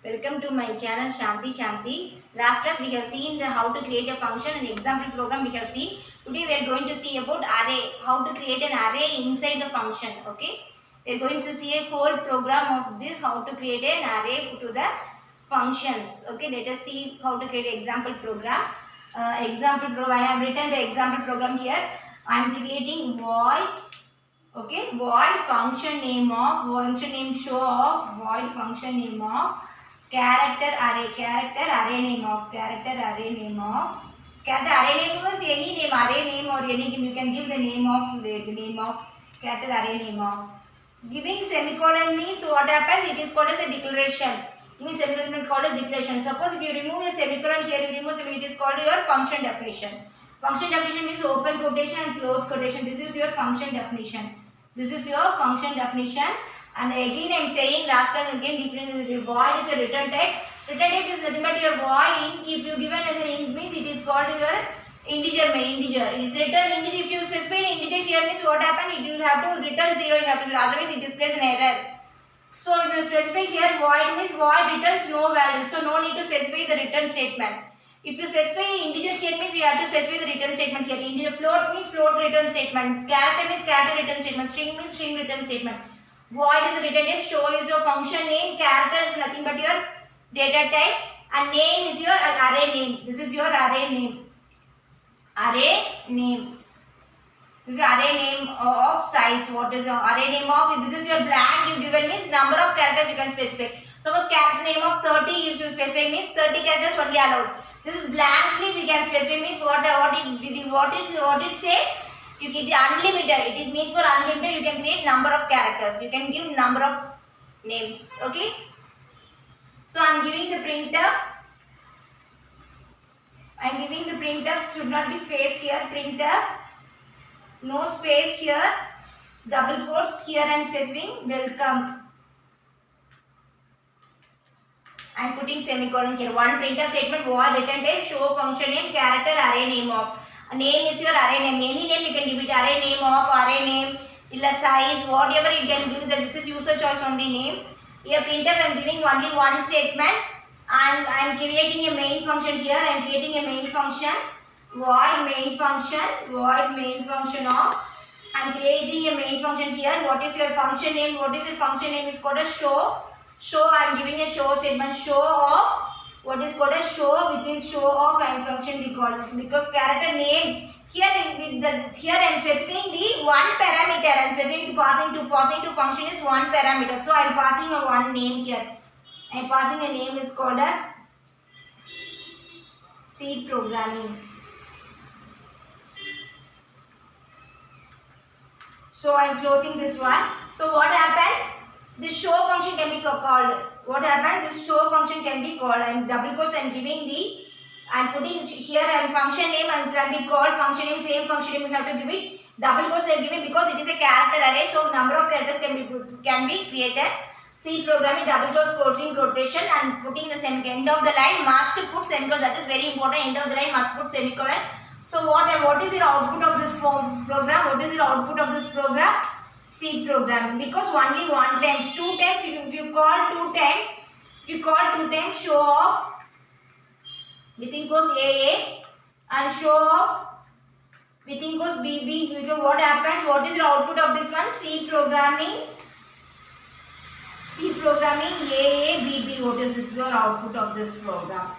Welcome to my channel Shanti. Last class we have seen how to create a function and example program we have seen. Today we are going to see about array, how to create an array inside the function. Okay, we are going to see a whole program of this, how to create an array to the functions. Okay, let us see how to create an example program. I have written the example program here. I am creating void. Okay, void function name of function name show of void function name of character array name of character array name of character array name was any name array name or any you can give the name of character array name of giving semicolon means what happens, it is called as a declaration. It means semicolon is called as declaration. Suppose if you remove a semicolon here, you remove semicolon, it is called your function definition. Function definition means open quotation and close quotation. This is your function definition. This is your function definition. And again I am saying last class again difference is void is a return type. Return type is nothing but your void int. If you given as an int means it is called your integer. Return integer. If you specify an integer here means what happen? You will have to return 0. You have to otherwise it displays an error. So if you specify here void means void returns no value. So no need to specify the return statement. If you specify integer here means you have to specify the return statement here. Integer float means float return statement. Character means character return statement. String means string return statement. Void is the return type. Show is your function name. Character is nothing but your data type. And name is your array name. This is your array name. Array name. This is array name of size. What is the array name of? If this is your blank you given means number of characters you can specify. Suppose character name of 30 you should specify means 30 characters only allowed. This is blankly we can specify means what it says. You get unlimited. It means for unlimited you can create number of characters. You can give number of names. Okay. So I am giving the printf. I am giving the printf should not be space here. Printf. No space here. Double quotes here and specifying welcome. I am putting semicolon here. One printf statement void return type show function name character array name of. Name is your array name. Any name you can give it. Array name of, array name, size, whatever you can give. This is user choice only name. Here printf I am giving only one statement and I am creating a main function here. I am creating a main function. Void main function of. I am creating a main function here. What is your function name? What is your function name? It's called a show. Show I am giving a show statement. Show of. What is called a show within show of and function we call it. Because character name here here I am specifying the one parameter. I am specifying passing to function is one parameter. So I am passing a one name here. I am passing a name is called as C programming. So I am closing this one. So what happens? This show function can be called. What happens? This show function can be called. I am double quotes. I am giving the. I am putting here. I am function name and can be called function name. Same function name we have to give it. Double quotes I am giving because it is a character array. So number of characters can be created. C programming double quotes quoting quotation and putting the end of the line must put semicolon. That is very important. End of the line must put semicolon. So what is the output of this program? What is the output of this program? C programming, because only one times, two times if you call two times, show off within quotes AA and show off within quotes BB. What happens? What is the output of this one? C programming AA BB. What is this? Your output of this program.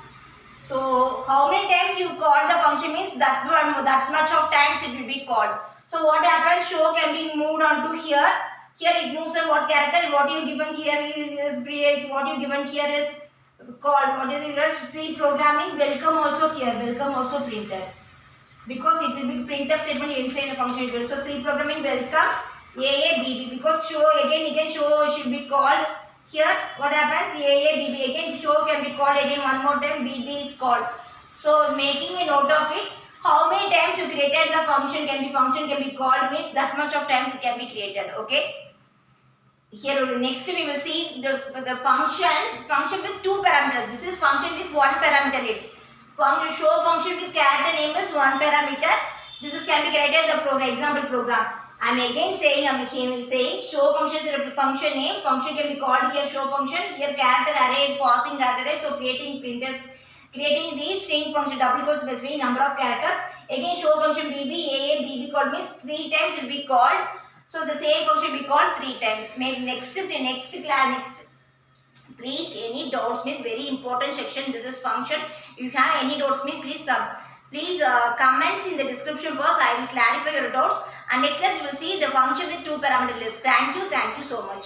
So how many times you call the function means that much of times it will be called. So what happens? Show can be moved on to here. Here it moves on what character. What you given here is create. What you given here is called. What is it? C programming. Welcome also here. Welcome also printed. Because it will be printf statement inside the function. So C programming welcome AABB. Because show again show should be called. Here what happens? AABB. Again show can be called again one more time. BB is called. So making a note of it. How many times you created the function can be called means that much of times it can be created. Okay. Here next we will see the function with two parameters. This is function with one parameter. It's show function with character name is one parameter. This is can be created the program example program. I'm again saying, saying show function is a function name. Function can be called here show function. Here character array, passing character array. So creating printers, creating the string function double quote specifying number of characters. Again show function bb a and bb called means 3 times will be called. So the same function will be called 3 times. Maybe next class next. Please any doubts means very important section. This is function. If you have any doubts means please comments in the description box. I will clarify your doubts. And next class you will see the function with 2 parameter list. Thank you so much.